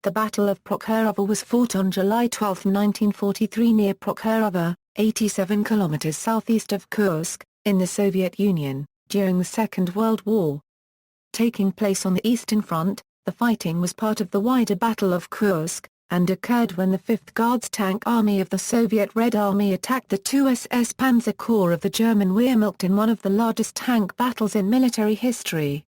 The Battle of Prokhorovka was fought on July 12, 1943 near Prokhorovka, 87 kilometers southeast of Kursk, in the Soviet Union, during the Second World War. Taking place on the Eastern Front, the fighting was part of the wider Battle of Kursk, and occurred when the 5th Guards Tank Army of the Soviet Red Army attacked the II SS-Panzer Corps of the German Wehrmacht in one of the largest tank battles in military history.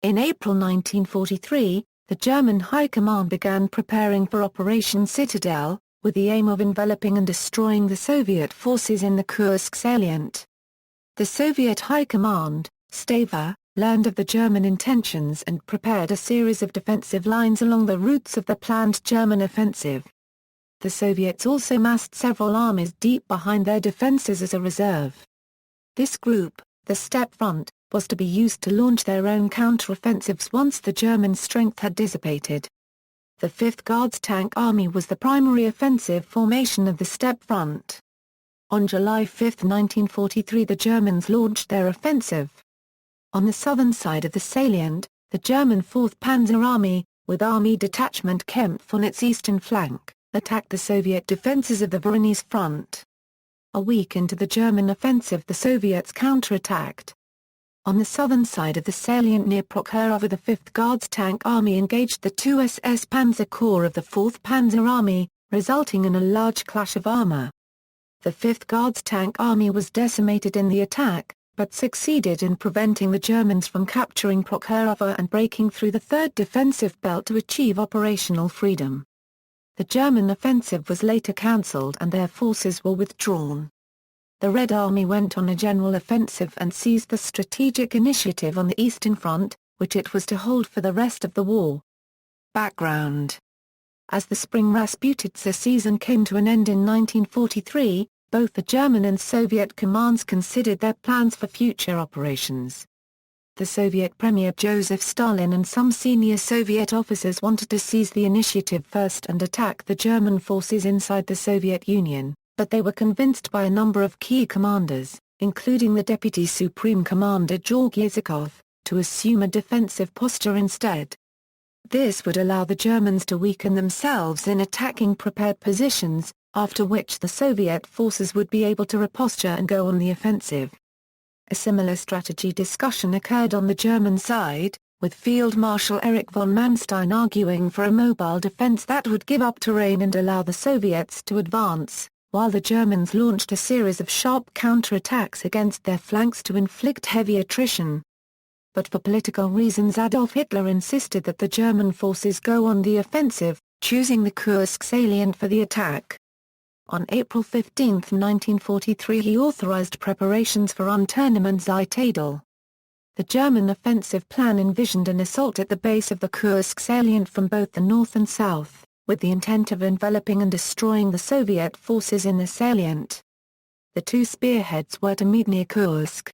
In April 1943, the German High Command began preparing for Operation Citadel, with the aim of enveloping and destroying the Soviet forces in the Kursk salient. The Soviet High Command, Stavka, learned of the German intentions and prepared a series of defensive lines along the routes of the planned German offensive. The Soviets also massed several armies deep behind their defenses as a reserve. This group, the Steppe Front, was to be used to launch their own counteroffensives once the German strength had dissipated. The 5th Guards Tank Army was the primary offensive formation of the Steppe Front. On July 5, 1943, the Germans launched their offensive. On the southern side of the salient, the German 4th Panzer Army, with Army Detachment Kempf on its eastern flank, attacked the Soviet defenses of the Voronezh Front. A week into the German offensive, the Soviets counterattacked. On the southern side of the salient near Prokhorovka, the 5th Guards Tank Army engaged the II SS-Panzer Corps of the 4th Panzer Army, resulting in a large clash of armor. The 5th Guards Tank Army was decimated in the attack, but succeeded in preventing the Germans from capturing Prokhorovka and breaking through the 3rd defensive belt to achieve operational freedom. The German offensive was later cancelled and their forces were withdrawn. The Red Army went on a general offensive and seized the strategic initiative on the Eastern Front, which it was to hold for the rest of the war. Background: as the spring Rasputitsa season came to an end in 1943, both the German and Soviet commands considered their plans for future operations. The Soviet Premier Joseph Stalin and some senior Soviet officers wanted to seize the initiative first and attack the German forces inside the Soviet Union, but they were convinced by a number of key commanders, including the Deputy Supreme Commander Georgy Zhukov, to assume a defensive posture instead. This would allow the Germans to weaken themselves in attacking prepared positions, after which the Soviet forces would be able to reposture and go on the offensive. A similar strategy discussion occurred on the German side, with Field Marshal Erich von Manstein arguing for a mobile defense that would give up terrain and allow the Soviets to advance, while the Germans launched a series of sharp counterattacks against their flanks to inflict heavy attrition. But for political reasons, Adolf Hitler insisted that the German forces go on the offensive, choosing the Kursk salient for the attack. On April 15, 1943, he authorized preparations for Untitled. The German offensive plan envisioned an assault at the base of the Kursk salient from both the north and south, with the intent of enveloping and destroying the Soviet forces in the salient. The two spearheads were to meet near Kursk.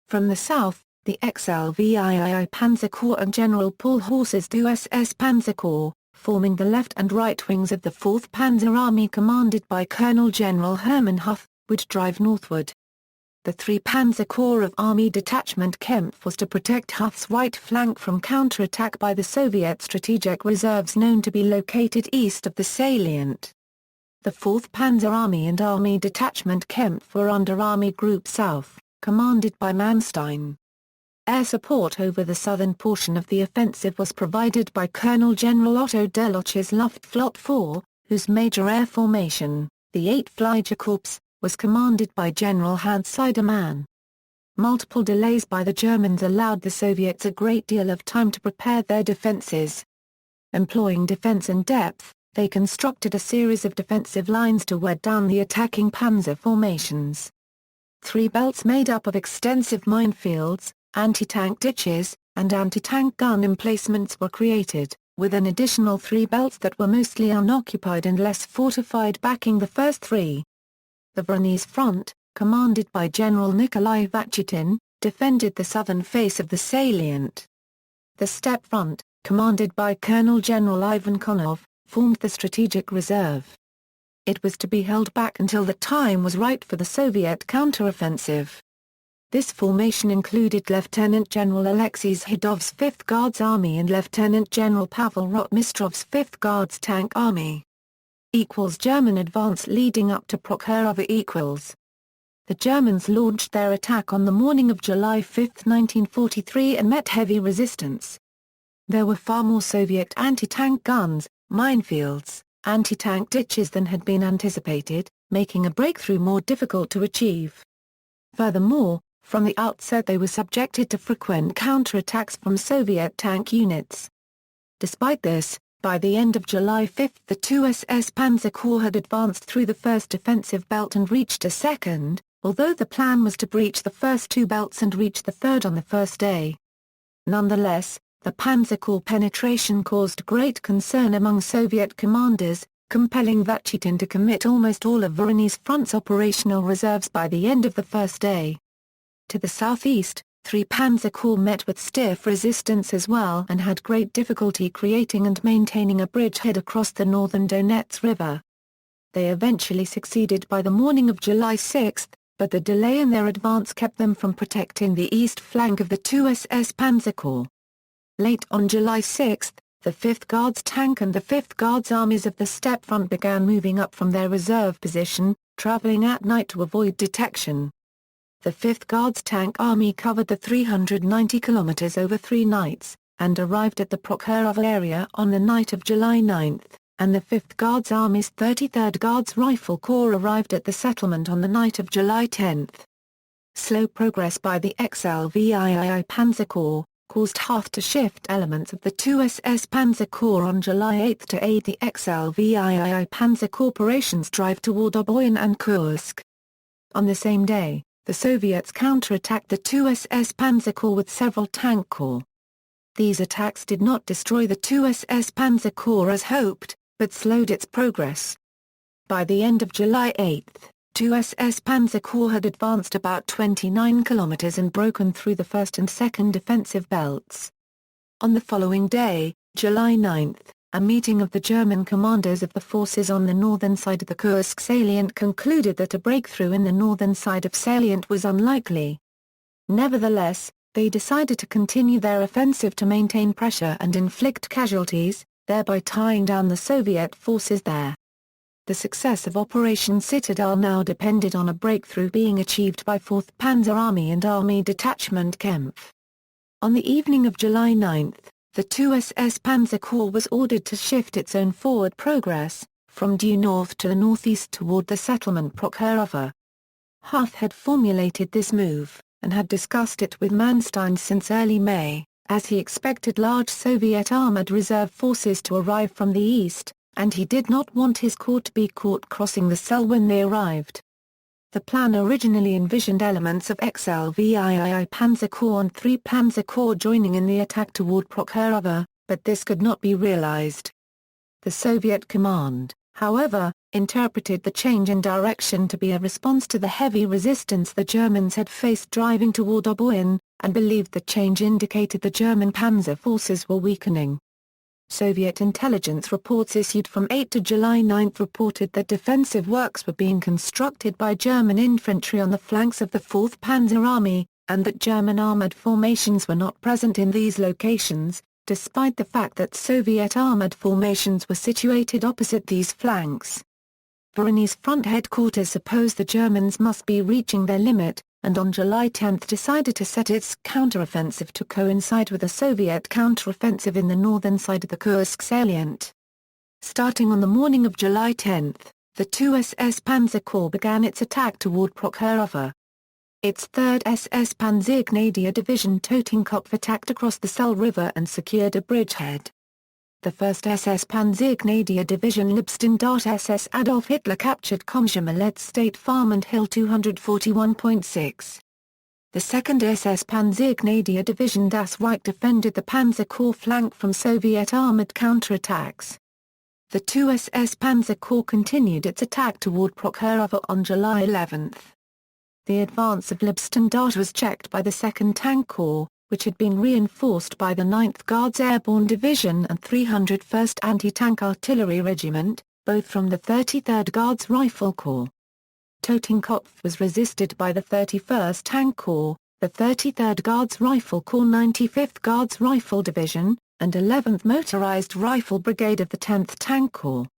From the south, the XLVII Panzer Corps and General Poole Horse's II SS-Panzer Corps, forming the left and right wings of the 4th Panzer Army commanded by Colonel General Hermann Huth, would drive northward. The 3 Panzer Corps of Army Detachment Kempf was to protect Huth's right flank from counterattack by the Soviet strategic reserves known to be located east of the salient. The 4th Panzer Army and Army Detachment Kempf were under Army Group South, commanded by Manstein. Air support over the southern portion of the offensive was provided by Colonel General Otto Deloch's Luftflotte 4, whose major air formation, the 8th Fliegerkorps, was commanded by General Hans Seidemann. Multiple delays by the Germans allowed the Soviets a great deal of time to prepare their defenses. Employing defense in depth, they constructed a series of defensive lines to wear down the attacking panzer formations. 3 belts made up of extensive minefields, anti-tank ditches, and anti-tank gun emplacements were created, with an additional 3 belts that were mostly unoccupied and less fortified backing the first 3. The Voronezh Front, commanded by General Nikolai Vatutin, defended the southern face of the salient. The Steppe Front, commanded by Colonel General Ivan Konov, formed the strategic reserve. It was to be held back until the time was right for the Soviet counteroffensive. This formation included Lieutenant General Alexei Zhidov's 5th Guards Army and Lieutenant General Pavel Rotmistrov's 5th Guards Tank Army. German advance leading up to Prokhorovka. The Germans launched their attack on the morning of July 5, 1943 and met heavy resistance. There were far more Soviet anti-tank guns, minefields, anti-tank ditches than had been anticipated, making a breakthrough more difficult to achieve. Furthermore, from the outset they were subjected to frequent counterattacks from Soviet tank units. Despite this, by the end of July 5 the II SS-Panzer Corps had advanced through the first defensive belt and reached a second, although the plan was to breach the first two belts and reach the third on the first day. Nonetheless, the Panzer Corps penetration caused great concern among Soviet commanders, compelling Vatutin to commit almost all of Voronezh Front's operational reserves by the end of the first day. To the southeast, 3 Panzer Corps met with stiff resistance as well and had great difficulty creating and maintaining a bridgehead across the northern Donets River. They eventually succeeded by the morning of July 6, but the delay in their advance kept them from protecting the east flank of the II SS-Panzer Corps. Late on July 6, the 5th Guards Tank and the 5th Guards Armies of the Steppe Front began moving up from their reserve position, traveling at night to avoid detection. The 5th Guards Tank Army covered the 390 kilometers over 3 nights, and arrived at the Prokhorovka area on the night of July 9, and the 5th Guards Army's 33rd Guards Rifle Corps arrived at the settlement on the night of July 10. Slow progress by the XLVII Panzer Corps caused Hoth to shift elements of the II SS-Panzer Corps on July 8 to aid the XLVII Panzer Corporation's drive toward Oboyan and Kursk. On the same day, the Soviets counterattacked the II SS-Panzer Corps with several tank corps. These attacks did not destroy the II SS-Panzer Corps as hoped, but slowed its progress. By the end of July 8, II SS-Panzer Corps had advanced about 29 kilometers and broken through the 1st and 2nd defensive belts. On the following day, July 9, a meeting of the German commanders of the forces on the northern side of the Kursk salient concluded that a breakthrough in the northern side of salient was unlikely. Nevertheless, they decided to continue their offensive to maintain pressure and inflict casualties, thereby tying down the Soviet forces there. The success of Operation Citadel now depended on a breakthrough being achieved by 4th Panzer Army and Army Detachment Kempf. On the evening of July 9, the II SS-Panzer Corps was ordered to shift its own forward progress, from due north to the northeast toward the settlement Prokhorovka. Hoth had formulated this move, and had discussed it with Manstein since early May, as he expected large Soviet armored reserve forces to arrive from the east, and he did not want his corps to be caught crossing the Sel when they arrived. The plan originally envisioned elements of XLVII Panzer Corps and 3 Panzer Corps joining in the attack toward Prokhorovka, but this could not be realized. The Soviet command, however, interpreted the change in direction to be a response to the heavy resistance the Germans had faced driving toward Oboyan, and believed the change indicated the German panzer forces were weakening. Soviet intelligence reports issued from 8 to July 9 reported that defensive works were being constructed by German infantry on the flanks of the 4th Panzer Army, and that German armored formations were not present in these locations, despite the fact that Soviet armored formations were situated opposite these flanks. Voronezh Front headquarters supposed the Germans must be reaching their limit, and on July 10 decided to set its counteroffensive to coincide with a Soviet counteroffensive in the northern side of the Kursk salient. Starting on the morning of July 10, the II SS-Panzer Corps began its attack toward Prokhorovka. Its 3rd SS Panzergrenadier Division Totenkopf attacked across the Sel River and secured a bridgehead. The 1st SS Panzergrenadier Division Liebstandarte SS Adolf Hitler captured Komsomolets State Farm and Hill 241.6. The 2nd SS Panzergrenadier Division Das Reich defended the Panzer Corps flank from Soviet armored counterattacks. The II SS Panzer Corps continued its attack toward Prokhorovka on July 11. The advance of Liebstandarte was checked by the 2nd Tank Corps, which had been reinforced by the 9th Guards Airborne Division and 301st Anti-Tank Artillery Regiment, both from the 33rd Guards Rifle Corps. Totenkopf was resisted by the 31st Tank Corps, the 33rd Guards Rifle Corps 95th Guards Rifle Division, and 11th Motorized Rifle Brigade of the 10th Tank Corps.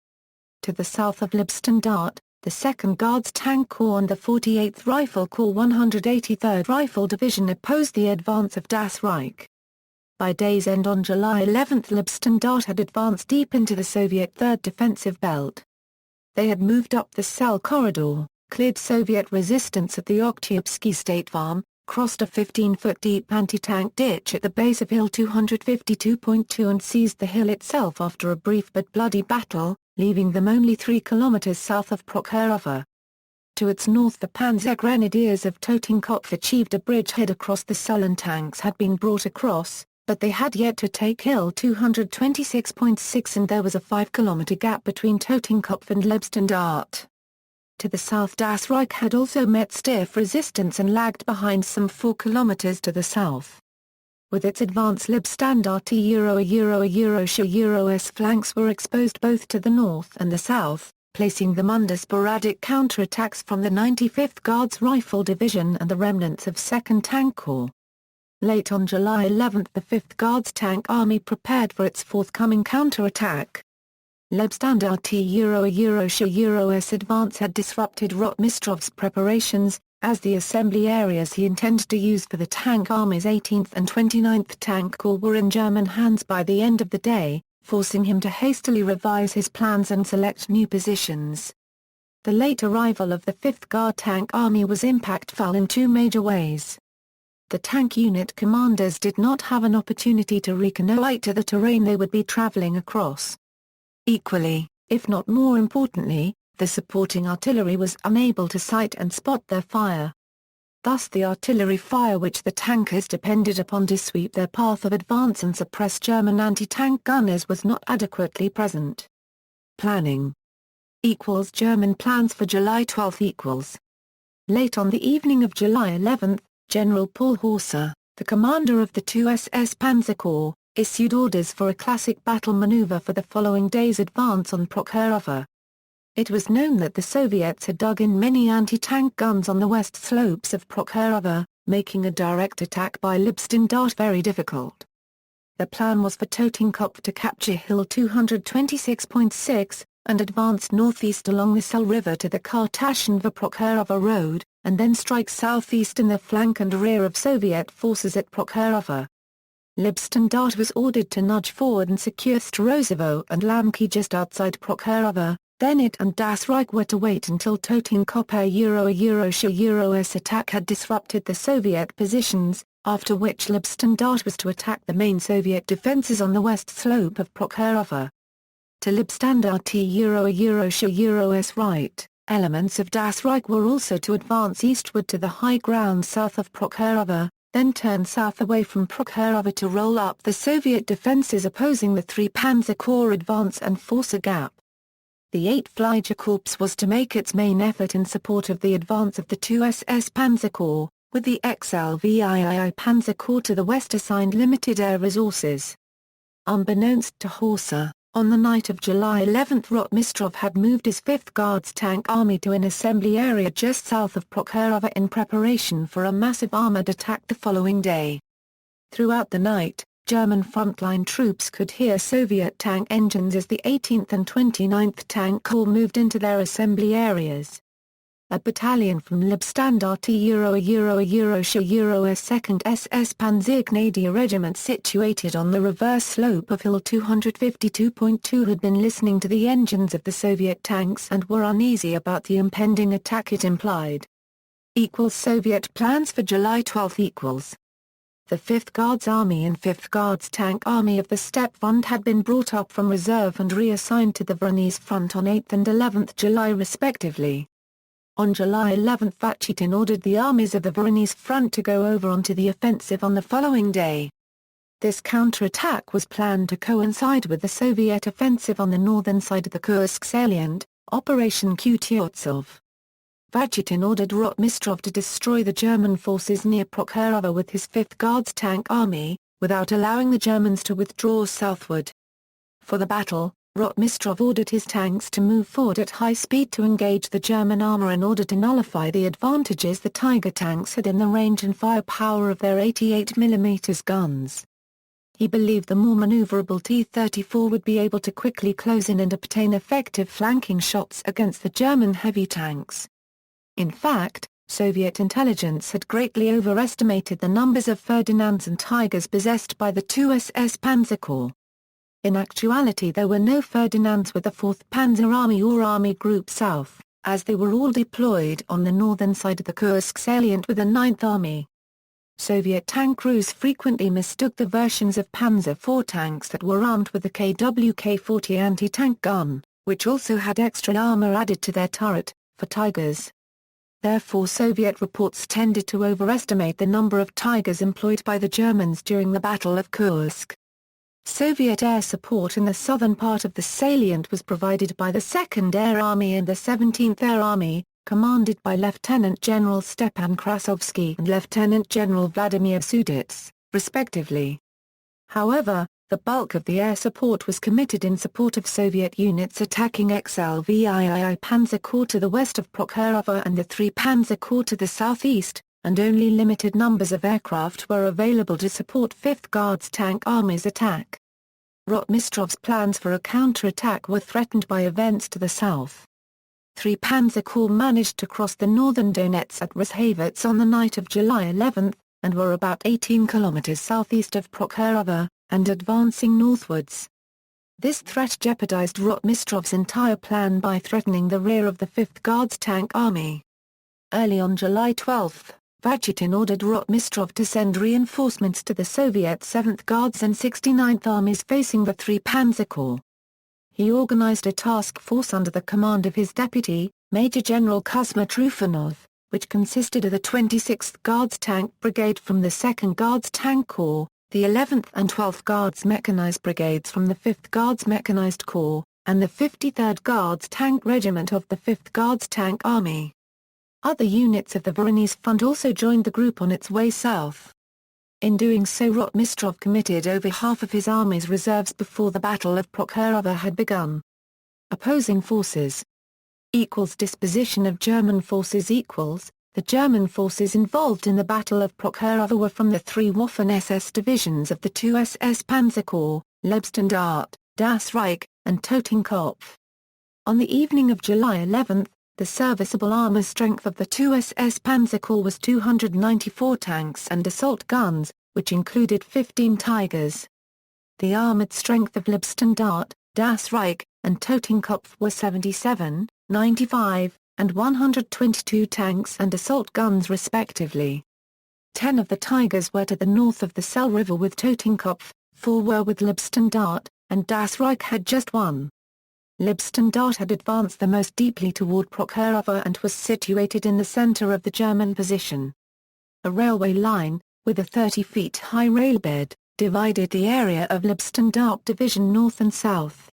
To the south of Liebstandart, the 2nd Guards Tank Corps and the 48th Rifle Corps 183rd Rifle Division opposed the advance of Das Reich. By day's end on July 11, Liebstandart had advanced deep into the Soviet 3rd Defensive Belt. They had moved up the Cell Corridor, cleared Soviet resistance at the Oktyabrsky State Farm, crossed a 15-foot-deep anti-tank ditch at the base of Hill 252.2 and seized the hill itself after a brief but bloody battle, leaving them only 3 kilometers south of Prokhorovka. To its north the Panzer Grenadiers of Totenkopf achieved a bridgehead across the Sul and tanks had been brought across, but they had yet to take Hill 226.6 and there was a 5-kilometer gap between Totenkopf and Liebstandart. To the south Das Reich had also met stiff resistance and lagged behind some 4 kilometers to the south. With its advance Liebstandart-S flanks were exposed both to the north and the south, placing them under sporadic counterattacks from the 95th Guards Rifle Division and the remnants of 2nd Tank Corps. Late on July 11 the 5th Guards Tank Army prepared for its forthcoming counterattack. Liebstandart-S advance had disrupted Rotmistrov's preparations, as the assembly areas he intended to use for the Tank Army's 18th and 29th Tank Corps were in German hands by the end of the day, forcing him to hastily revise his plans and select new positions. The late arrival of the 5th Guard Tank Army was impactful in 2 major ways. The tank unit commanders did not have an opportunity to reconnoiter the terrain they would be traveling across. Equally, if not more importantly, the supporting artillery was unable to sight and spot their fire. Thus the artillery fire which the tankers depended upon to sweep their path of advance and suppress German anti-tank gunners was not adequately present. Planning = German plans for July 12 = Late on the evening of July 11, General Paul Horsa, the commander of the II SS-Panzer Corps, issued orders for a classic battle maneuver for the following day's advance on Prokhorovka. It was known that the Soviets had dug in many anti-tank guns on the west slopes of Prokhorovka, making a direct attack by Liebstandart very difficult. The plan was for Totenkopf to capture Hill 226.6, and advance northeast along the Sel River to the Kartashenva-Prokhorovka road, and then strike southeast in the flank and rear of Soviet forces at Prokhorovka. Liebstandart was ordered to nudge forward and secure Strozovo and Lamki just outside Prokhorovka, then it and Das Reich were to wait until Totenkopf-S attack had disrupted the Soviet positions, after which Liebstandart was to attack the main Soviet defenses on the west slope of Prokhorovka. To Liebstandart-S right, elements of Das Reich were also to advance eastward to the high ground south of Prokhorovka, then turn south away from Prokhorovka to roll up the Soviet defenses opposing the 3 Panzer Corps advance and force a gap. The 8th Flyger Corps was to make its main effort in support of the advance of the II SS-Panzer Corps, with the XLVII Panzer Corps to the west assigned limited air resources. Unbeknownst to Horsa, on the night of July 11 Rotmistrov had moved his 5th Guards Tank Army to an assembly area just south of Prokhorovka in preparation for a massive armoured attack the following day. Throughout the night, German frontline troops could hear Soviet tank engines as the 18th and 29th Tank Corps moved into their assembly areas. A battalion from Liebstandart-S 2nd SS Panzergrenadier Regiment situated on the reverse slope of Hill 252.2 had been listening to the engines of the Soviet tanks and were uneasy about the impending attack it implied. Soviet plans for July 12 The 5th Guards Army and 5th Guards Tank Army of the Steppe Front had been brought up from reserve and reassigned to the Voronezh Front on 8 and 11 July respectively. On July 11 Vatutin ordered the armies of the Voronezh Front to go over onto the offensive on the following day. This counterattack was planned to coincide with the Soviet offensive on the northern side of the Kursk salient, Operation Kutyozov. Vatutin ordered Rotmistrov to destroy the German forces near Prokhorovka with his 5th Guards Tank Army, without allowing the Germans to withdraw southward. For the battle, Rotmistrov ordered his tanks to move forward at high speed to engage the German armor in order to nullify the advantages the Tiger tanks had in the range and firepower of their 88mm guns. He believed the more maneuverable T-34 would be able to quickly close in and obtain effective flanking shots against the German heavy tanks. In fact, Soviet intelligence had greatly overestimated the numbers of Ferdinands and Tigers possessed by the II SS-Panzer Corps. In actuality there were no Ferdinands with the 4th Panzer Army or Army Group South, as they were all deployed on the northern side of the Kursk salient with the 9th Army. Soviet tank crews frequently mistook the versions of Panzer IV tanks that were armed with the KWK-40 anti-tank gun, which also had extra armor added to their turret, for Tigers. Therefore Soviet reports tended to overestimate the number of Tigers employed by the Germans during the Battle of Kursk. Soviet air support in the southern part of the salient was provided by the 2nd Air Army and the 17th Air Army, commanded by Lieutenant General Stepan Krasovsky and Lieutenant General Vladimir Sudets, respectively. However, the bulk of the air support was committed in support of Soviet units attacking XLVII Panzer Corps to the west of Prokhorovka and the 3 Panzer Corps to the southeast, and only limited numbers of aircraft were available to support 5th Guards Tank Army's attack. Rotmistrov's plans for a counterattack were threatened by events to the south. 3 Panzer Corps managed to cross the northern Donets at Rozhavets on the night of July 11, and were about 18 kilometers southeast of Prokhorovka, and advancing northwards. This threat jeopardized Rotmistrov's entire plan by threatening the rear of the 5th Guards Tank Army. Early on July 12, Vachutin ordered Rotmistrov to send reinforcements to the Soviet 7th Guards and 69th Armies facing the 3 Panzer Corps. He organized a task force under the command of his deputy, Major General Kuzma Trufanov, which consisted of the 26th Guards Tank Brigade from the 2nd Guards Tank Corps, the 11th and 12th Guards Mechanized Brigades from the 5th Guards Mechanized Corps, and the 53rd Guards Tank Regiment of the 5th Guards Tank Army. Other units of the Voronezh Front also joined the group on its way south. In doing so Rotmistrov committed over half of his army's reserves before the Battle of Prokhorovka had begun. Opposing forces disposition of German forces the German forces involved in the Battle of Prokhorovka were from the 3 Waffen-SS divisions of the II SS-Panzer Corps, Leibstandarte, Das Reich, and Totenkopf. On the evening of July 11, the serviceable armor strength of the II SS-Panzer Corps was 294 tanks and assault guns, which included 15 Tigers. The armored strength of Leibstandarte, Das Reich, and Totenkopf were 77, 95, and 122 tanks and assault guns respectively. 10 of the Tigers were to the north of the Sel River with Totenkopf, 4 were with Leibstandarte, and Das Reich had just 1. Leibstandarte had advanced the most deeply toward Prokhorovka and was situated in the center of the German position. A railway line, with a 30-feet-high railbed, divided the area of Leibstandarte division north and south.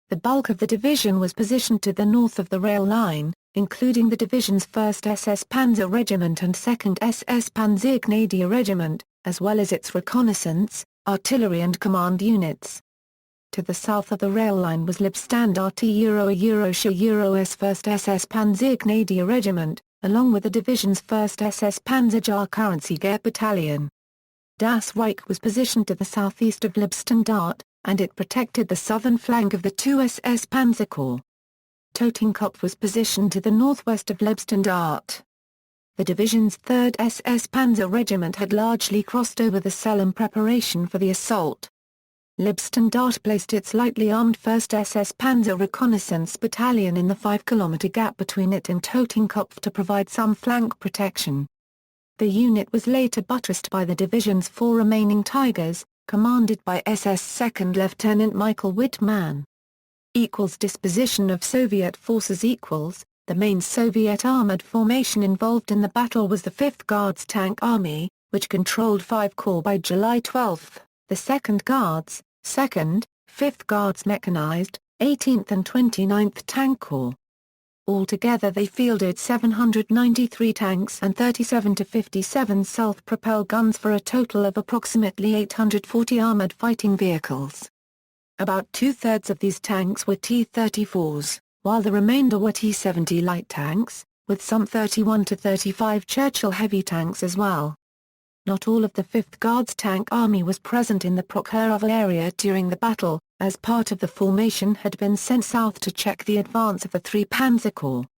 The bulk of the division was positioned to the north of the rail line, including the division's 1st SS Panzer Regiment and 2nd SS Panzergrenadier Regiment, as well as its reconnaissance, artillery and command units. To the south of the rail line was Leibstandarte Eurosche 1st SS Panzergrenadier Regiment, along with the division's 1st SS Panzerjagdkranzjäger Battalion. Das Reich was positioned to the southeast of Leibstandarte, and it protected the southern flank of the II SS Panzer Corps. Totenkopf was positioned to the northwest of Leibstandarte. The division's 3rd SS Panzer Regiment had largely crossed over the Sel in preparation for the assault. Leibstandarte placed its lightly armed 1st SS Panzer Reconnaissance Battalion in the 5-kilometer gap between it and Totenkopf to provide some flank protection. The unit was later buttressed by the division's 4 remaining Tigers, commanded by SS 2nd Lieutenant Michael Wittmann. Disposition of Soviet forces The main Soviet armored formation involved in the battle was the 5th Guards Tank Army, which controlled 5 corps by July 12, the 2nd Guards, 2nd, 5th Guards Mechanized, 18th and 29th Tank Corps. Altogether they fielded 793 tanks and 37 to 57 self-propelled guns for a total of approximately 840 armored fighting vehicles. About two-thirds of these tanks were T-34s, while the remainder were T-70 light tanks, with some 31 to 35 Churchill heavy tanks as well. Not all of the 5th Guards Tank Army was present in the Prokhorovka area during the battle, as part of the formation had been sent south to check the advance of the 3 Panzer Corps.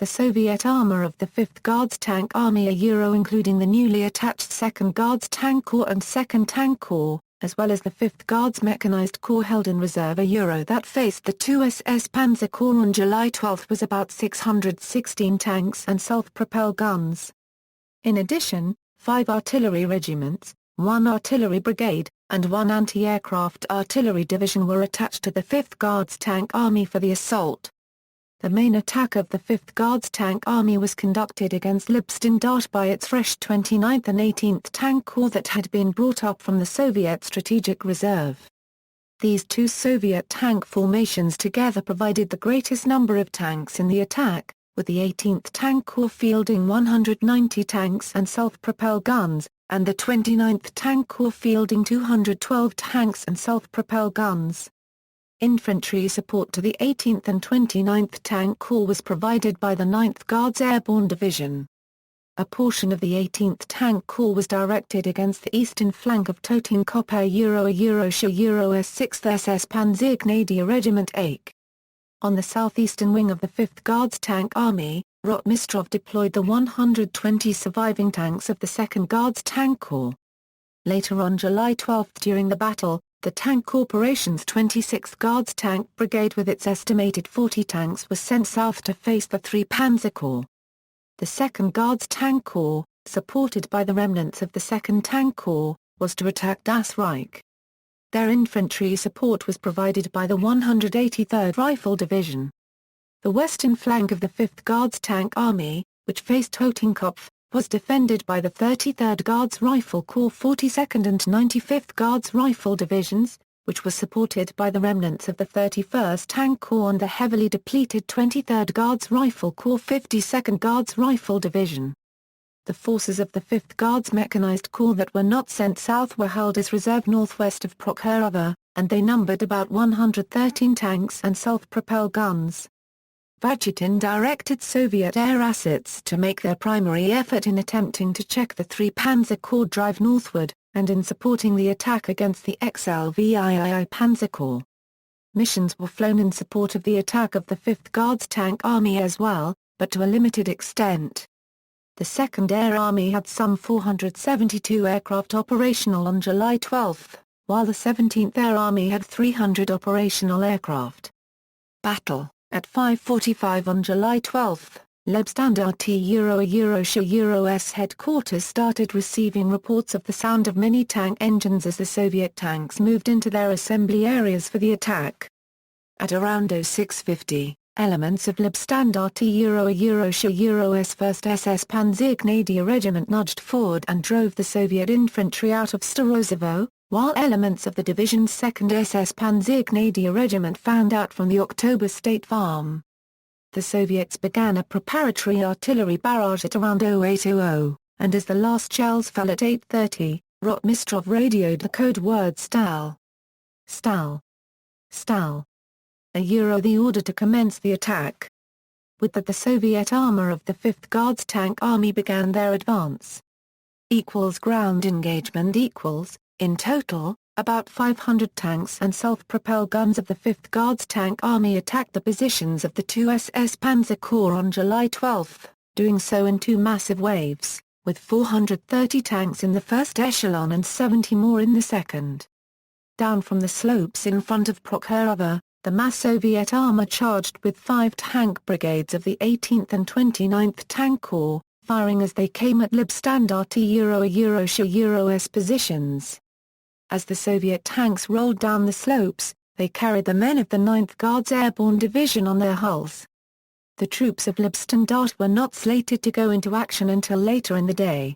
The Soviet armor of the 5th Guards Tank Army including the newly attached 2nd Guards Tank Corps and 2nd Tank Corps, as well as the 5th Guards Mechanized Corps held in reserve that faced the II SS-Panzer Corps on July 12 was about 616 tanks and self-propelled guns. In addition, 5 artillery regiments, 1 artillery brigade, and 1 anti-aircraft artillery division were attached to the 5th Guards Tank Army for the assault. The main attack of the 5th Guards Tank Army was conducted against Lippstadt by its fresh 29th and 18th Tank Corps that had been brought up from the Soviet Strategic Reserve. These two Soviet tank formations together provided the greatest number of tanks in the attack, with the 18th Tank Corps fielding 190 tanks and self-propelled guns, and the 29th Tank Corps fielding 212 tanks and self-propelled guns. Infantry support to the 18th and 29th Tank Corps was provided by the 9th Guards Airborne Division. A portion of the 18th Tank Corps was directed against the eastern flank of Totenkopf as 6th SS-Panzer Grenadier Regiment AIK. On the southeastern wing of the 5th Guards Tank Army, Rotmistrov deployed the 120 surviving tanks of the 2nd Guards Tank Corps. Later on July 12 during the battle, the Tank Corporation's 26th Guards Tank Brigade with its estimated 40 tanks was sent south to face the 3 Panzer Corps. The 2nd Guards Tank Corps, supported by the remnants of the 2nd Tank Corps, was to attack Das Reich. Their infantry support was provided by the 183rd Rifle Division. The western flank of the 5th Guards Tank Army, which faced Totenkopf, was defended by the 33rd Guards Rifle Corps 42nd and 95th Guards Rifle Divisions, which was supported by the remnants of the 31st Tank Corps and the heavily depleted 23rd Guards Rifle Corps 52nd Guards Rifle Division. The forces of the 5th Guards Mechanized Corps that were not sent south were held as reserve northwest of Prokhorovka, and they numbered about 113 tanks and self-propelled guns. Vachutin directed Soviet air assets to make their primary effort in attempting to check the 3 Panzer Corps drive northward, and in supporting the attack against the XLVII Panzer Corps. Missions were flown in support of the attack of the 5th Guards Tank Army as well, but to a limited extent. The 2nd Air Army had some 472 aircraft operational on July 12, while the 17th Air Army had 300 operational aircraft. Battle. At 5:45 on July 12, Leibstandarte S headquarters started receiving reports of the sound of many tank engines as the Soviet tanks moved into their assembly areas for the attack. At around 06:50, elements of Leibstandarte S 1st SS Panzer Grenadier Regiment nudged forward and drove the Soviet infantry out of Starozovo, while elements of the division's 2nd SS Panzer Grenadier Regiment fanned out from the October State Farm. The Soviets began a preparatory artillery barrage at around 08:00, and as the last shells fell at 8:30, Rotmistrov radioed the code word Stal. Stal. Stal. The order to commence the attack. With that the Soviet armor of the 5th Guards Tank Army began their advance. Ground engagement in total, about 500 tanks and self-propelled guns of the 5th Guards Tank Army attacked the positions of the II SS-Panzer Corps on July 12, doing so in 2 massive waves, with 430 tanks in the first echelon and 70 more in the second. Down from the slopes in front of Prokhorovka, the mass Soviet armor charged with 5 tank brigades of the 18th and 29th Tank Corps, firing as they came at Leibstandarte S positions. As the Soviet tanks rolled down the slopes, they carried the men of the 9th Guards Airborne Division on their hulls. The troops of Leibstandarte were not slated to go into action until later in the day.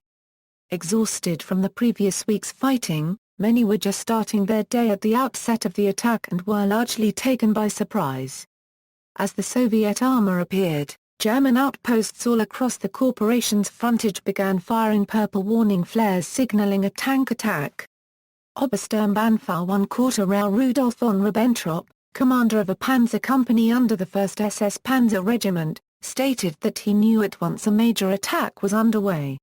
Exhausted from the previous week's fighting, many were just starting their day at the outset of the attack and were largely taken by surprise. As the Soviet armor appeared, German outposts all across the corporation's frontage began firing purple warning flares signaling a tank attack. Obersturmbannführer I Quarterrail Rudolf von Ribbentrop, commander of a panzer company under the 1st SS Panzer Regiment, stated that he knew at once a major attack was underway.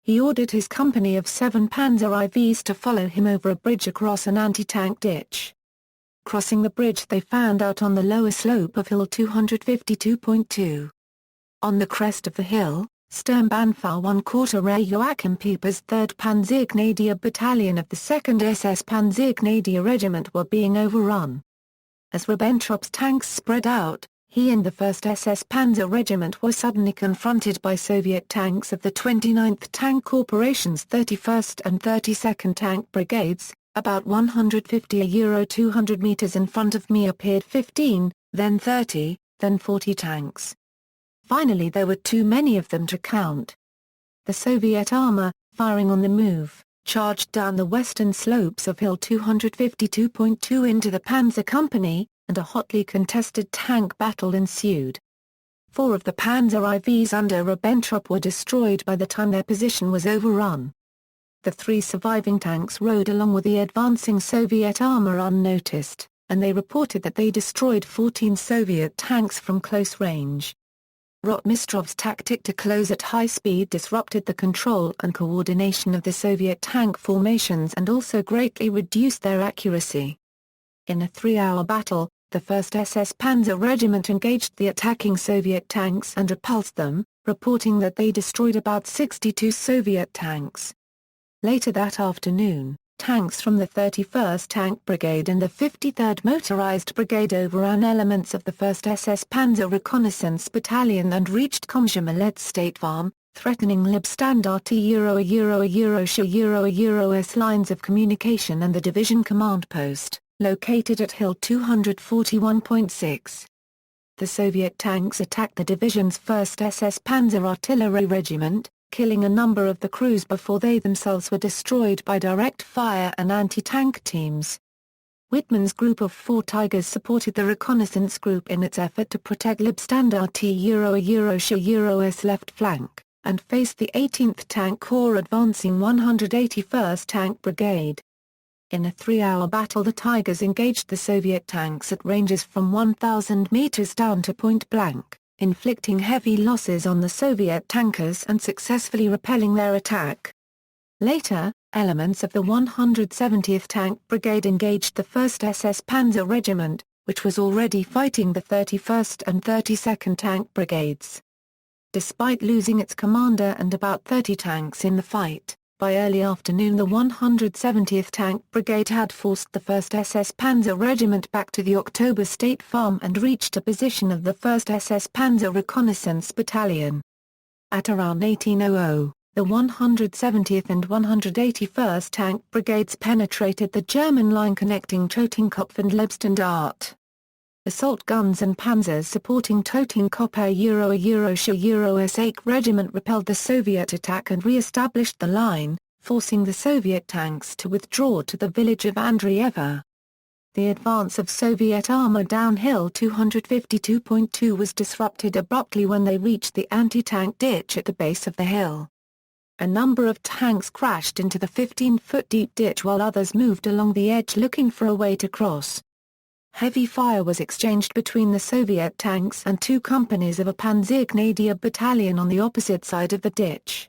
He ordered his company of 7 Panzer IVs to follow him over a bridge across an anti-tank ditch. Crossing the bridge they found out on the lower slope of Hill 252.2. On the crest of the hill, Sturmbannführer I Quarterrail Joachim Pieper's 3rd Panzergrenadier Battalion of the 2nd SS Panzergrenadier Regiment were being overrun. As Ribbentrop's tanks spread out, he and the 1st SS Panzer Regiment were suddenly confronted by Soviet tanks of the 29th Tank Corporation's 31st and 32nd Tank Brigades. About 150 200 meters in front of me appeared 15, then 30, then 40 tanks. Finally there were too many of them to count. The Soviet armor, firing on the move, charged down the western slopes of Hill 252.2 into the Panzer Company, and a hotly contested tank battle ensued. 4 of the Panzer IVs under Ribbentrop were destroyed by the time their position was overrun. The 3 surviving tanks rode along with the advancing Soviet armor unnoticed, and they reported that they destroyed 14 Soviet tanks from close range. Rotmistrov's tactic to close at high speed disrupted the control and coordination of the Soviet tank formations and also greatly reduced their accuracy. In a 3-hour battle, the 1st SS Panzer Regiment engaged the attacking Soviet tanks and repulsed them, reporting that they destroyed about 62 Soviet tanks. Later that afternoon, tanks from the 31st Tank Brigade and the 53rd Motorized Brigade overran elements of the 1st SS Panzer Reconnaissance Battalion and reached Komsomolets State Farm, threatening Leibstandarte S lines of communication and the division command post, located at Hill 241.6. The Soviet tanks attacked the division's 1st SS Panzer Artillery Regiment, killing a number of the crews before they themselves were destroyed by direct fire and anti-tank teams. Whitman's group of 4 Tigers supported the reconnaissance group in its effort to protect Leibstandarte left flank, and faced the 18th Tank Corps advancing 181st Tank Brigade. In a 3-hour battle the Tigers engaged the Soviet tanks at ranges from 1,000 meters down to point blank, inflicting heavy losses on the Soviet tankers and successfully repelling their attack. Later, elements of the 170th Tank Brigade engaged the 1st SS Panzer Regiment, which was already fighting the 31st and 32nd Tank Brigades. Despite losing its commander and about 30 tanks in the fight, by early afternoon the 170th Tank Brigade had forced the 1st SS Panzer Regiment back to the October State Farm and reached a position of the 1st SS Panzer Reconnaissance Battalion. At around 1800, the 170th and 181st Tank Brigades penetrated the German line connecting Totenkopf and Leibstandarte. Assault guns and panzers supporting Totenkopf S8 Regiment repelled the Soviet attack and re-established the line, forcing the Soviet tanks to withdraw to the village of Andreeva. The advance of Soviet armor downhill 252.2 was disrupted abruptly when they reached the anti-tank ditch at the base of the hill. A number of tanks crashed into the 15-foot deep ditch while others moved along the edge looking for a way to cross. Heavy fire was exchanged between the Soviet tanks and 2 companies of a Panzergrenadier battalion on the opposite side of the ditch.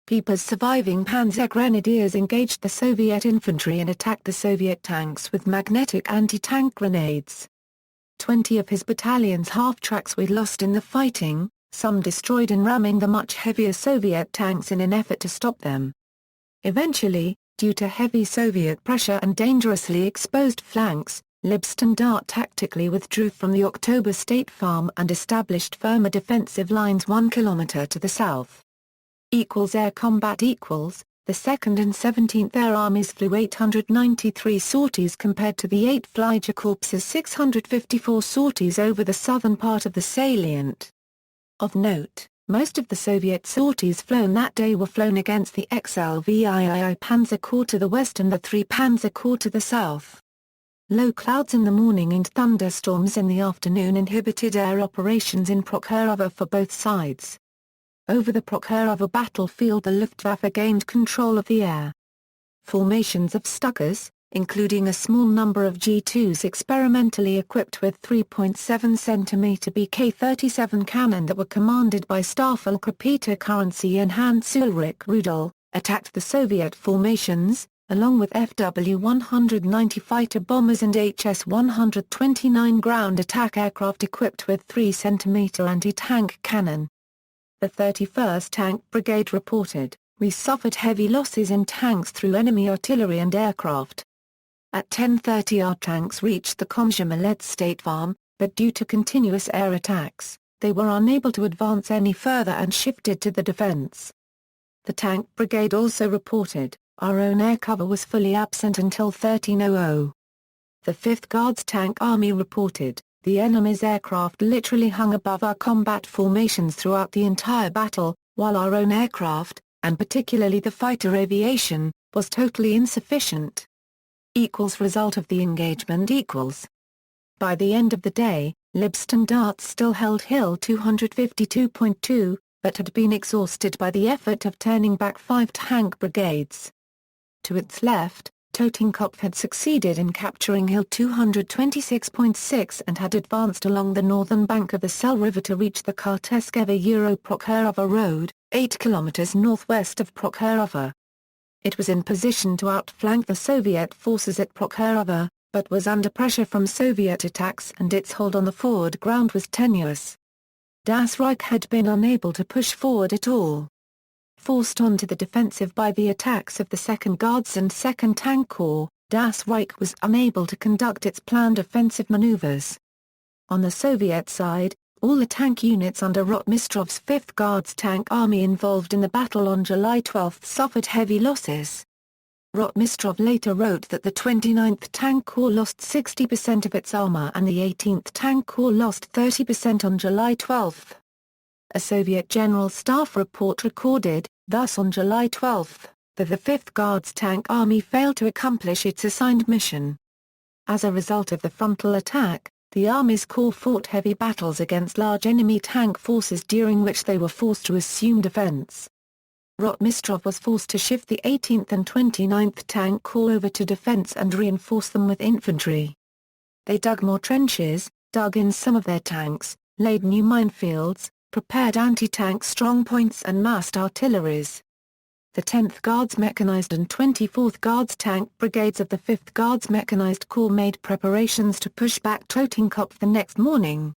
Pieper's surviving Panzer Grenadiers engaged the Soviet infantry and attacked the Soviet tanks with magnetic anti-tank grenades. 20 of his battalion's half-tracks were lost in the fighting, some destroyed in ramming the much heavier Soviet tanks in an effort to stop them. Eventually, due to heavy Soviet pressure and dangerously exposed flanks, Leibstandarte tactically withdrew from the October State Farm and established firmer defensive lines 1 kilometer to the south. Air combat The 2nd and 17th Air Armies flew 893 sorties compared to the 8th Flyger Corps's 654 sorties over the southern part of the salient. Of note, most of the Soviet sorties flown that day were flown against the XLVII Panzer Corps to the west and the 3 Panzer Corps to the south. Low clouds in the morning and thunderstorms in the afternoon inhibited air operations in Prokhorovka for both sides. Over the Prokhorovka battlefield the Luftwaffe gained control of the air. Formations of Stukas, including a small number of G2s experimentally equipped with 3.7 cm BK-37 cannon that were commanded by Staff Oberleutnant Currency and Hans Ulrich Rudel, attacked the Soviet formations, along with FW-190 fighter bombers and HS-129 ground attack aircraft equipped with 3 cm anti-tank cannon. The 31st Tank Brigade reported, "We suffered heavy losses in tanks through enemy artillery and aircraft." At 10:30 our tanks reached the Komsomolets State Farm, but due to continuous air attacks, they were unable to advance any further and shifted to the defense. The Tank Brigade also reported, "Our own air cover was fully absent until 13:00. The 5th Guards Tank Army reported, "The enemy's aircraft literally hung above our combat formations throughout the entire battle, while our own aircraft, and particularly the fighter aviation, was totally insufficient." Result of the engagement equals. By the end of the day, Liebstandarte still held Hill 252.2, but had been exhausted by the effort of turning back 5 tank brigades. To its left, Totenkopf had succeeded in capturing Hill 226.6 and had advanced along the northern bank of the Sel River to reach the Karteskeva-Prokhorovka Road, 8 kilometers northwest of Prokhorovka. It was in position to outflank the Soviet forces at Prokhorovka, but was under pressure from Soviet attacks and its hold on the forward ground was tenuous. Das Reich had been unable to push forward at all. Forced onto the defensive by the attacks of the 2nd Guards and 2nd Tank Corps, Das Reich was unable to conduct its planned offensive maneuvers. On the Soviet side, all the tank units under Rotmistrov's 5th Guards Tank Army involved in the battle on July 12 suffered heavy losses. Rotmistrov later wrote that the 29th Tank Corps lost 60% of its armor and the 18th Tank Corps lost 30% on July 12. A Soviet General Staff report recorded, thus on July 12, that the 5th Guards Tank Army failed to accomplish its assigned mission. As a result of the frontal attack, the Army's corps fought heavy battles against large enemy tank forces during which they were forced to assume defense. Rotmistrov was forced to shift the 18th and 29th Tank Corps over to defense and reinforce them with infantry. They dug more trenches, dug in some of their tanks, laid new minefields, prepared anti-tank strongpoints and massed artilleries. The 10th Guards Mechanized and 24th Guards Tank Brigades of the 5th Guards Mechanized Corps made preparations to push back Totenkopf the next morning.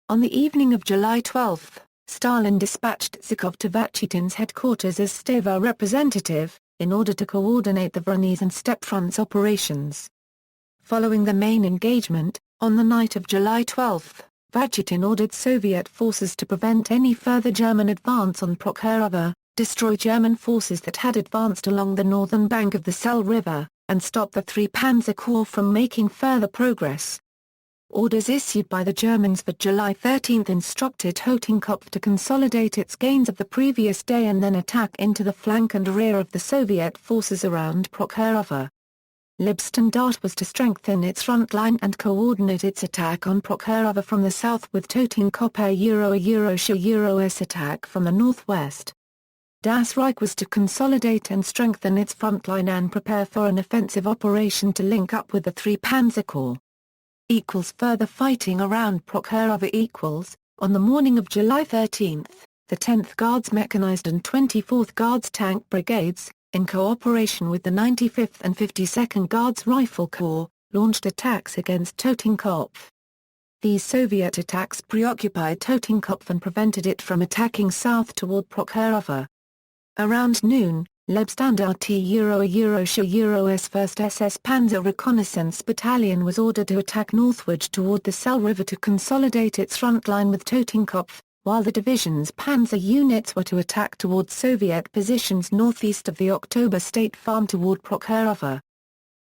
On the evening of July 12, Stalin dispatched Zhukov to Vatutin's headquarters as Stavka representative, in order to coordinate the Voronezh and Steppe Front's operations. Following the main engagement, on the night of July 12, Vatutin ordered Soviet forces to prevent any further German advance on Prokhorovka, destroy German forces that had advanced along the northern bank of the Sel River, and stop the 3 Panzer Corps from making further progress. Orders issued by the Germans for July 13 instructed Totenkopf to consolidate its gains of the previous day and then attack into the flank and rear of the Soviet forces around Prokhorovka. Liebstandarte was to strengthen its front line and coordinate its attack on Prokhorovka from the south with Totenkopf-S attack from the northwest. Das Reich was to consolidate and strengthen its front line and prepare for an offensive operation to link up with the 3 Panzer Corps. Further fighting around Prokhorovka. On the morning of July 13, the 10th Guards Mechanized and 24th Guards Tank Brigades, in cooperation with the 95th and 52nd Guards Rifle Corps, launched attacks against Totenkopf. These Soviet attacks preoccupied Totenkopf and prevented it from attacking south toward Prokhorovka. Around noon, Liebstandarte-S 1st SS-Panzer Reconnaissance Battalion was ordered to attack northward toward the Sel River to consolidate its front line with Totenkopf, while the division's panzer units were to attack toward Soviet positions northeast of the October State Farm toward Prokhorovka.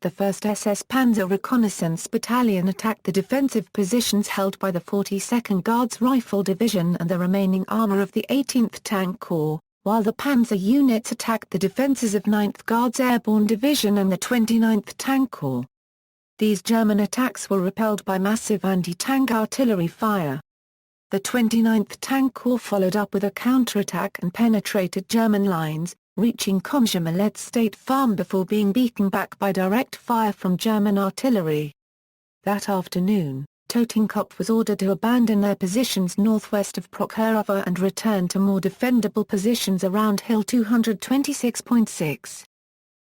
The 1st SS-Panzer Reconnaissance Battalion attacked the defensive positions held by the 42nd Guards Rifle Division and the remaining armor of the 18th Tank Corps, while the panzer units attacked the defenses of 9th Guards Airborne Division and the 29th Tank Corps. These German attacks were repelled by massive anti-tank artillery fire. The 29th Tank Corps followed up with a counterattack and penetrated German lines, reaching Komsomolets State Farm before being beaten back by direct fire from German artillery. That afternoon, Totenkopf was ordered to abandon their positions northwest of Prokhorovka and return to more defendable positions around Hill 226.6.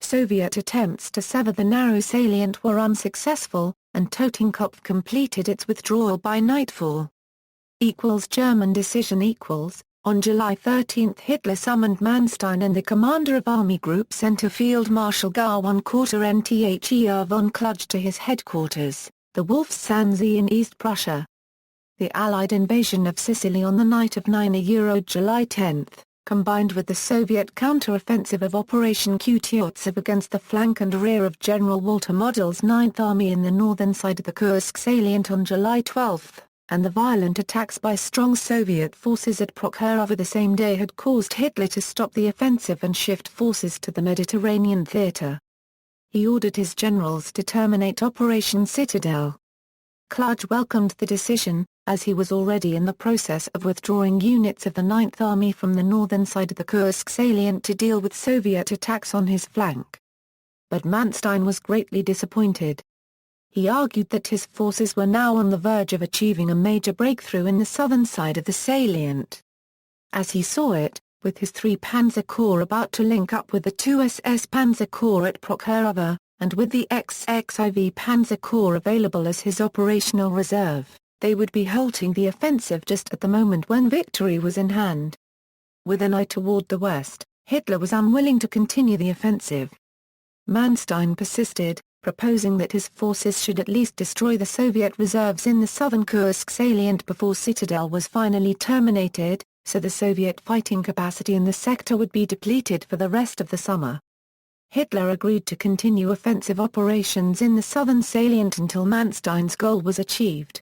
Soviet attempts to sever the narrow salient were unsuccessful, and Totenkopf completed its withdrawal by nightfall. German decision. On July 13 Hitler summoned Manstein and the commander of Army Group Center Field Marshal Gar von Quarter Nther von Kluge to his headquarters, the Wolfsansee in East Prussia. The Allied invasion of Sicily on the night of July 10, combined with the Soviet counteroffensive of Operation Kutuzov against the flank and rear of General Walter Model's Ninth Army in the northern side of the Kursk salient on July 12, and the violent attacks by strong Soviet forces at Prokhorovka the same day had caused Hitler to stop the offensive and shift forces to the Mediterranean theater. He ordered his generals to terminate Operation Citadel. Kluge welcomed the decision, as he was already in the process of withdrawing units of the Ninth Army from the northern side of the Kursk salient to deal with Soviet attacks on his flank. But Manstein was greatly disappointed. He argued that his forces were now on the verge of achieving a major breakthrough in the southern side of the salient. As he saw it, with his 3 Panzer Corps about to link up with the II SS-Panzer Corps at Prokhorovka, and with the XXIV Panzer Corps available as his operational reserve, they would be halting the offensive just at the moment when victory was in hand. With an eye toward the west, Hitler was unwilling to continue the offensive. Manstein persisted, proposing that his forces should at least destroy the Soviet reserves in the southern Kursk salient before Citadel was finally terminated, so the Soviet fighting capacity in the sector would be depleted for the rest of the summer. Hitler agreed to continue offensive operations in the southern salient until Manstein's goal was achieved.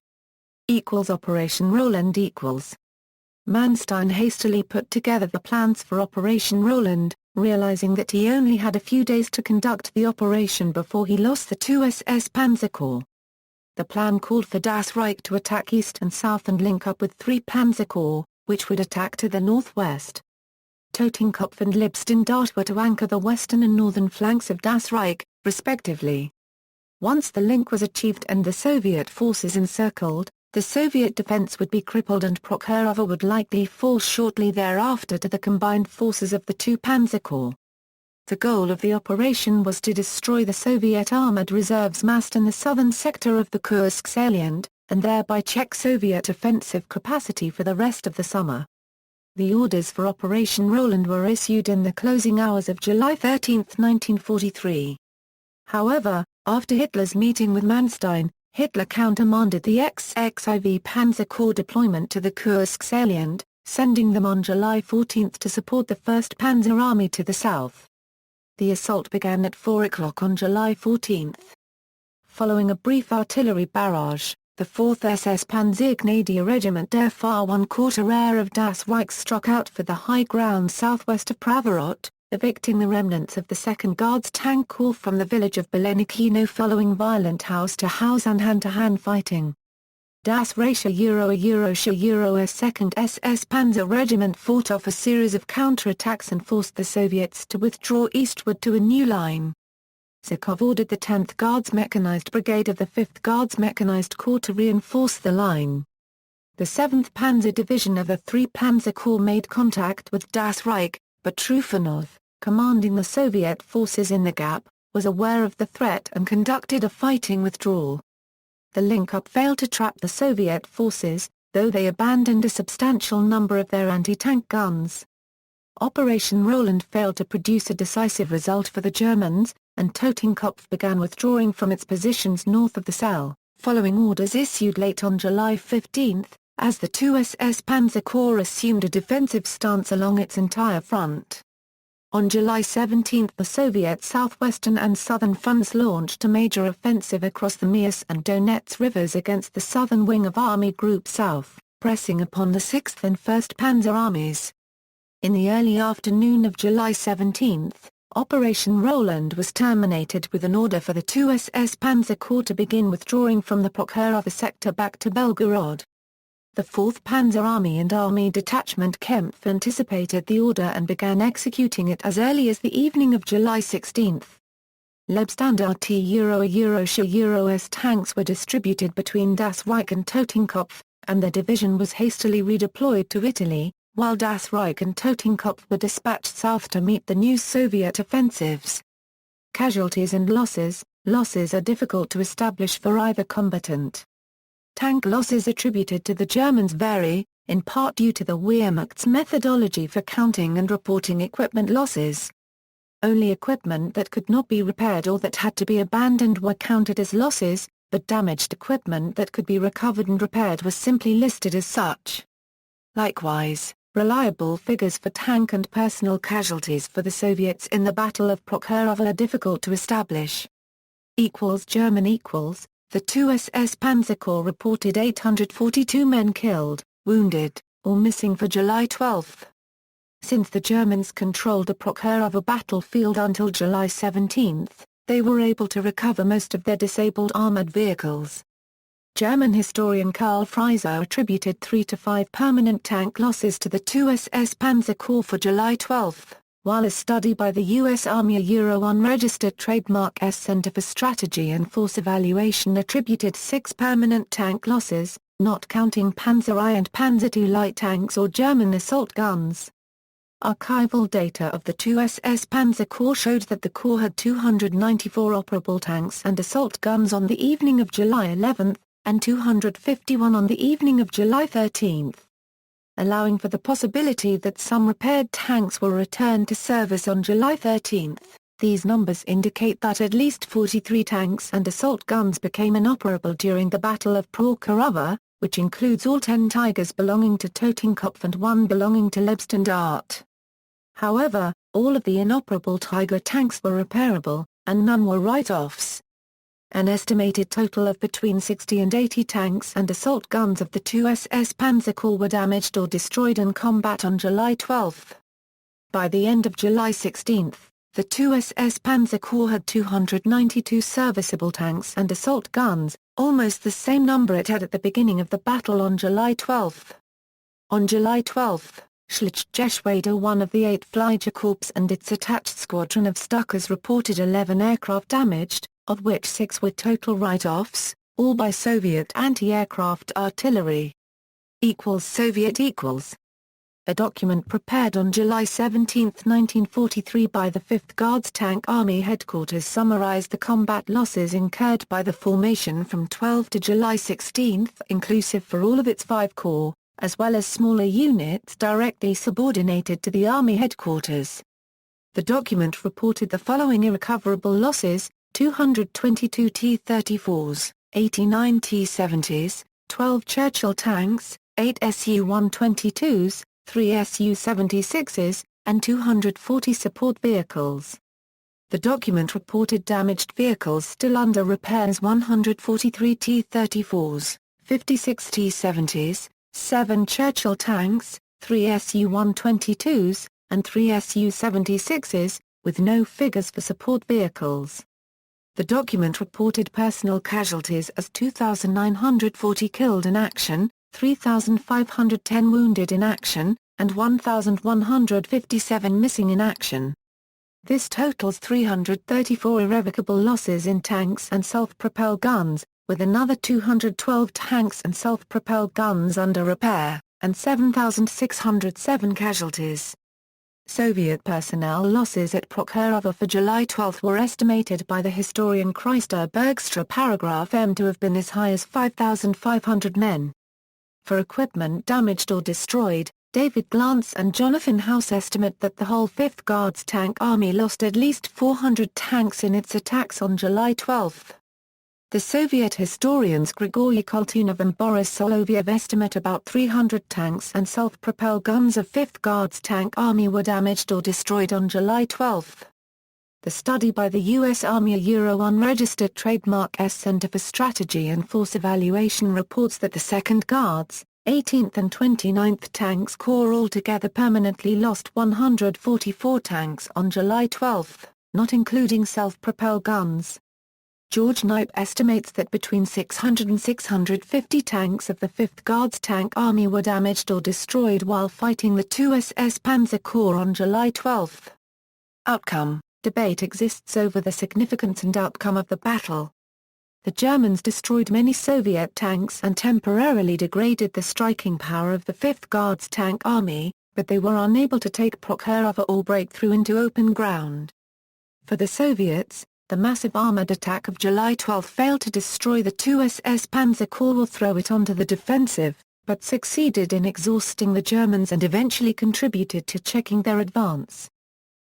Operation Roland. Manstein hastily put together the plans for Operation Roland, realizing that he only had a few days to conduct the operation before he lost the II SS-Panzer Corps. The plan called for Das Reich to attack east and south and link up with 3 Panzer Corps, which would attack to the northwest. Totenkopf and Liebstendorf were to anchor the western and northern flanks of Das Reich, respectively. Once the link was achieved and the Soviet forces encircled, the Soviet defense would be crippled and Prokhorovka would likely fall shortly thereafter to the combined forces of the 2 Panzer Corps. The goal of the operation was to destroy the Soviet armored reserves massed in the southern sector of the Kursk salient, and thereby check Soviet offensive capacity for the rest of the summer. The orders for Operation Roland were issued in the closing hours of July 13, 1943. However, after Hitler's meeting with Manstein, Hitler countermanded the XXIV Panzer Corps deployment to the Kursk salient, sending them on July 14 to support the 1st Panzer Army to the south. The assault began at 4 o'clock on July 14. Following a brief artillery barrage, the 4th SS Panzergrenadier Regiment der Vorderquartiere of Das Reich struck out for the high ground southwest of Pravorot, evicting the remnants of the 2nd Guards Tank Corps from the village of Belenikino following violent house-to-house and hand-to-hand fighting. Das Reich a 2nd SS Panzer Regiment fought off a series of counterattacks and forced the Soviets to withdraw eastward to a new line. Zhukov ordered the 10th Guards Mechanized Brigade of the 5th Guards Mechanized Corps to reinforce the line. The 7th Panzer Division of the 3 Panzer Corps made contact with Das Reich, but Trufanov, commanding the Soviet forces in the gap, was aware of the threat and conducted a fighting withdrawal. The link-up failed to trap the Soviet forces, though they abandoned a substantial number of their anti-tank guns. Operation Roland failed to produce a decisive result for the Germans, and Totenkopf began withdrawing from its positions north of the Selle, following orders issued late on July 15, as the II SS-Panzer Corps assumed a defensive stance along its entire front. On July 17 the Soviet southwestern and southern fronts launched a major offensive across the Mias and Donets rivers against the southern wing of Army Group South, pressing upon the 6th and 1st Panzer Armies. In the early afternoon of July 17, Operation Roland was terminated with an order for the II SS-Panzer Corps to begin withdrawing from the Prokhorovka sector back to Belgorod. The 4th Panzer Army and Army Detachment Kempf anticipated the order and began executing it as early as the evening of July 16. Leibstandarte Euro-S tanks were distributed between Das Reich and Totenkopf, and the division was hastily redeployed to Italy, while Das Reich and Totenkopf were dispatched south to meet the new Soviet offensives. Casualties and losses. Losses are difficult to establish for either combatant. Tank losses attributed to the Germans vary, in part due to the Wehrmacht's methodology for counting and reporting equipment losses. Only equipment that could not be repaired or that had to be abandoned were counted as losses, but damaged equipment that could be recovered and repaired was simply listed as such. Likewise, reliable figures for tank and personnel casualties for the Soviets in the Battle of Prokhorovka are difficult to establish. German equals. The II SS-Panzer Corps reported 842 men killed, wounded, or missing for July 12. Since the Germans controlled the Prokhorovka battlefield until July 17, they were able to recover most of their disabled armored vehicles. German historian Karl Frieser attributed 3 to 5 permanent tank losses to the II SS-Panzer Corps for July 12, while a study by the U.S. Army unregistered Trademark S Center for Strategy and Force Evaluation attributed 6 permanent tank losses, not counting Panzer I and Panzer II light tanks or German assault guns. Archival data of the II SS-Panzer Corps showed that the Corps had 294 operable tanks and assault guns on the evening of July 11, and 251 on the evening of July 13. Allowing for the possibility that some repaired tanks were returned to service on July 13. These numbers indicate that at least 43 tanks and assault guns became inoperable during the Battle of Prokhorovka, which includes all 10 Tigers belonging to Totenkopf and 1 belonging to Leibstandarte. However, all of the inoperable Tiger tanks were repairable, and none were write-offs. An estimated total of between 60 and 80 tanks and assault guns of the II SS-Panzer Corps were damaged or destroyed in combat on July 12. By the end of July 16, the II SS-Panzer Corps had 292 serviceable tanks and assault guns, almost the same number it had at the beginning of the battle on July 12. On July 12, Schlichtgeschwader 1 of the 8th Fliegerkorps and its attached squadron of Stukas reported 11 aircraft damaged, of which 6 were total write-offs, all by Soviet anti-aircraft artillery. Soviet equals. A document prepared on July 17, 1943 by the 5th Guards Tank Army Headquarters summarized the combat losses incurred by the formation from 12 to July 16, inclusive for all of its 5 corps, as well as smaller units directly subordinated to the Army Headquarters. The document reported the following irrecoverable losses: 222 T-34s, 89 T-70s, 12 Churchill tanks, 8 Su-122s, 3 Su-76s, and 240 support vehicles. The document reported damaged vehicles still under repairs: 143 T-34s, 56 T-70s, 7 Churchill tanks, 3 Su-122s, and 3 Su-76s, with no figures for support vehicles. The document reported personnel casualties as 2,940 killed in action, 3,510 wounded in action, and 1,157 missing in action. This totals 334 irrevocable losses in tanks and self-propelled guns, with another 212 tanks and self-propelled guns under repair, and 7,607 casualties. Soviet personnel losses at Prokhorovka for July 12 were estimated by the historian Christer Bergstra paragraph M to have been as high as 5,500 men. For equipment damaged or destroyed, David Glantz and Jonathan House estimate that the whole 5th Guards Tank Army lost at least 400 tanks in its attacks on July 12. The Soviet historians Grigory Koltunov and Boris Soloviev estimate about 300 tanks and self-propelled guns of 5th Guards Tank Army were damaged or destroyed on July 12. The study by the U.S. Army unregistered Trademark S Center for Strategy and Force Evaluation reports that the 2nd Guards, 18th and 29th Tanks Corps altogether permanently lost 144 tanks on July 12, not including self-propelled guns. George Knipe estimates that between 600 and 650 tanks of the 5th Guards Tank Army were damaged or destroyed while fighting the II SS-Panzer Corps on July 12. Outcome: debate exists over the significance and outcome of the battle. The Germans destroyed many Soviet tanks and temporarily degraded the striking power of the 5th Guards Tank Army, but they were unable to take Prokhorovka or break through into open ground. For the Soviets, the massive armored attack of July 12 failed to destroy the II SS-Panzer Corps or throw it onto the defensive, but succeeded in exhausting the Germans and eventually contributed to checking their advance.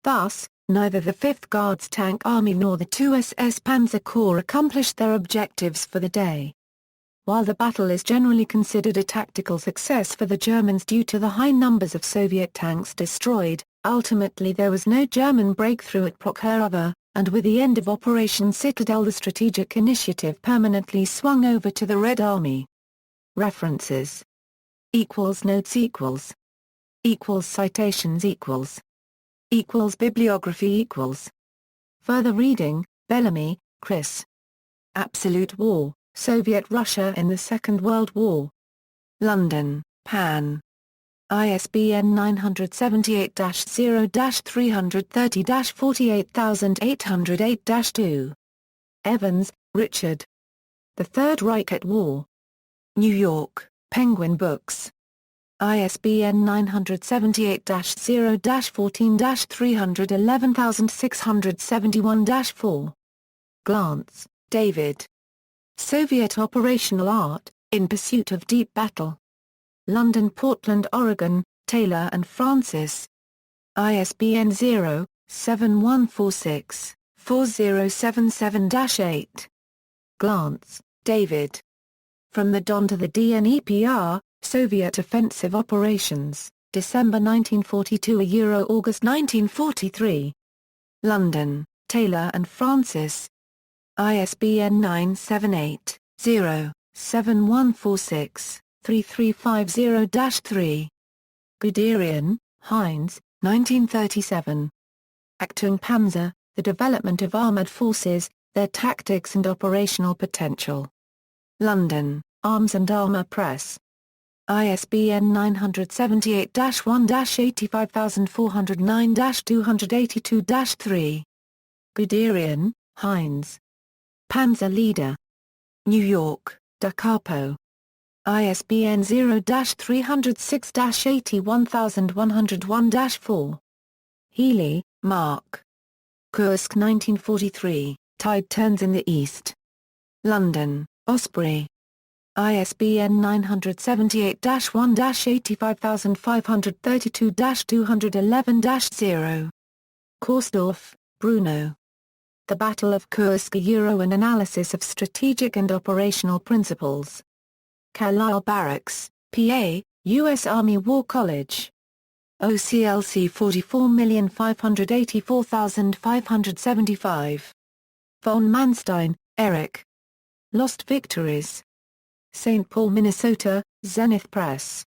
Thus, neither the 5th Guards Tank Army nor the II SS-Panzer Corps accomplished their objectives for the day. While the battle is generally considered a tactical success for the Germans due to the high numbers of Soviet tanks destroyed, ultimately there was no German breakthrough at Prokhorovka, and with the end of Operation Citadel the strategic initiative permanently swung over to the Red Army. References Notes Citations Bibliography Further reading, Bellamy, Chris. Absolute War, Soviet Russia in the Second World War. London, Pan. ISBN 978-0-330-48808-2. Evans, Richard. The Third Reich at War. New York, Penguin Books. ISBN 978-0-14-311671-4. Glantz, David. Soviet Operational Art, In Pursuit of Deep Battle. London, Portland, Oregon, Taylor and Francis. ISBN 0-7146-4077-8. Glantz, David. From the Don to the Dnepr, Soviet Offensive Operations, December 1942 August 1943. London, Taylor and Francis. ISBN 978-0-7146-3350-3. Guderian, Heinz, 1937. Achtung Panzer, The Development of Armored Forces, Their Tactics and Operational Potential. London, Arms and Armour Press. ISBN 978-1-85409-282-3. Guderian, Heinz. Panzer Leader. New York, Da Capo. ISBN 0-306-81101-4. Healy, Mark. Kursk 1943, Tide Turns in the East. London, Osprey. ISBN 978-85532-211-0. Korsdorf, Bruno. The Battle of Kursk, An Analysis of Strategic and Operational Principles. Carlisle Barracks, PA, U.S. Army War College. OCLC 44584575. Von Manstein, Eric. Lost Victories. St. Paul, Minnesota, Zenith Press.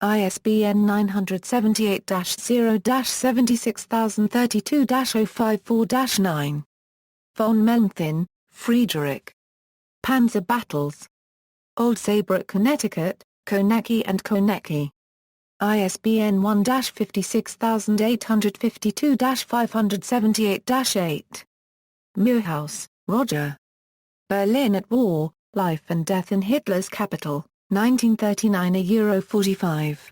ISBN 978-0-76032-054-9. Von Mellenthin, Friedrich. Panzer Battles. Old Saybrook, Connecticut, Konecki and Konecki. ISBN 1-56852-578-8. Muirhouse, Roger. Berlin at War, Life and Death in Hitler's Capital, 1939 45.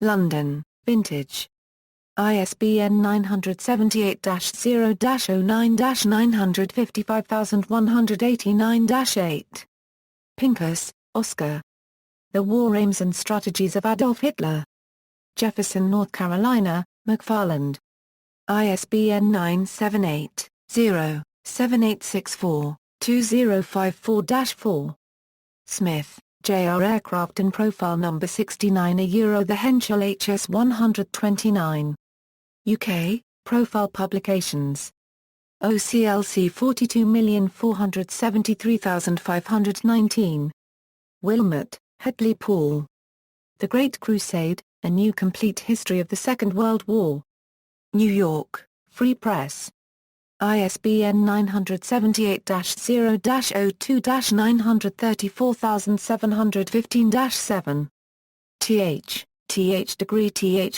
London, Vintage. ISBN 978-0-09-955189-8. Pinkus, Oscar. The War Aims and Strategies of Adolf Hitler. Jefferson, North Carolina, Mcfarland. ISBN 978-0-7864-2054-4. Smith, J.R. Aircraft and Profile No. 69 The Henschel HS-129. UK, Profile Publications. OCLC 42473519. Wilmut, Headley Poole. The Great Crusade, A New Complete History of the Second World War. New York, Free Press. ISBN 978-0-02-934715-7. Degree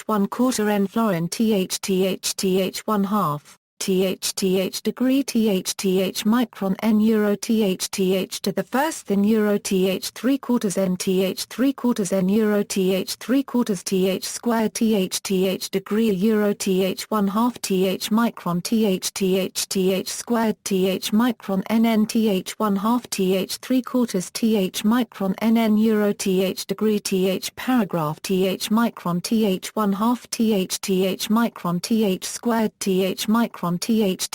1 quarter N florin Th 1 half, degree micron N euro Th to the first thin euro Th 3 quarters N 3 quarters N euro Th 3 quarters squared degree euro Th 1 half micron Th squared micron NN Th 1 half 3 quarters micron NN euro Th degree paragraph micron Th 1 half micron Th squared micron Th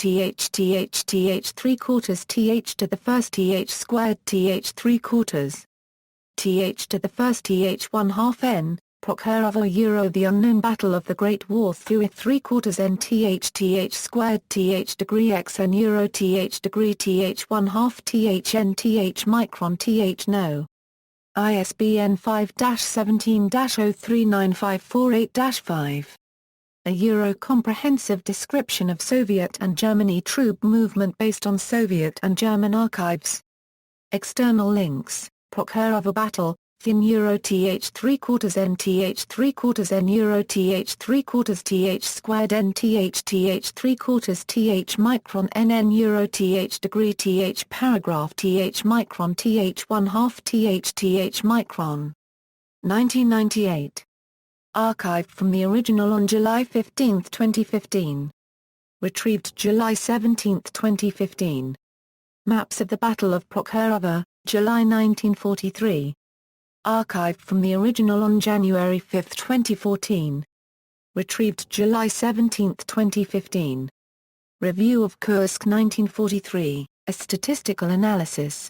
3 quarters to the first squared 3 quarters to the first 1 half N, Prokhorovka euro the unknown battle of the Great War through 3 quarters N squared degree x N euro degree 1 half N micron no. ISBN 5-17-039548-5. A Euro comprehensive description of Soviet and Germany troop movement based on Soviet and German archives. External links, Prokhorovka battle, thin euro Th 3 quarters N 3 quarters N euro Th 3 quarters squared N 3 quarters micron NN euro degree paragraph micron 1 half micron. 1998. Archived from the original on July 15, 2015. Retrieved July 17, 2015. Maps of the Battle of Prokhorovka, July 1943. Archived from the original on January 5, 2014. Retrieved July 17, 2015. Review of Kursk 1943, a statistical analysis.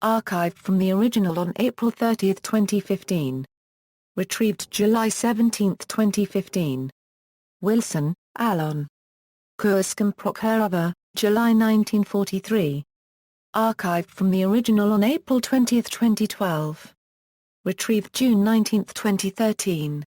Archived from the original on April 30, 2015. Retrieved July 17, 2015. Wilson, Alan. Kursk and Prokhorovka, July 1943. Archived from the original on April 20, 2012. Retrieved June 19, 2013.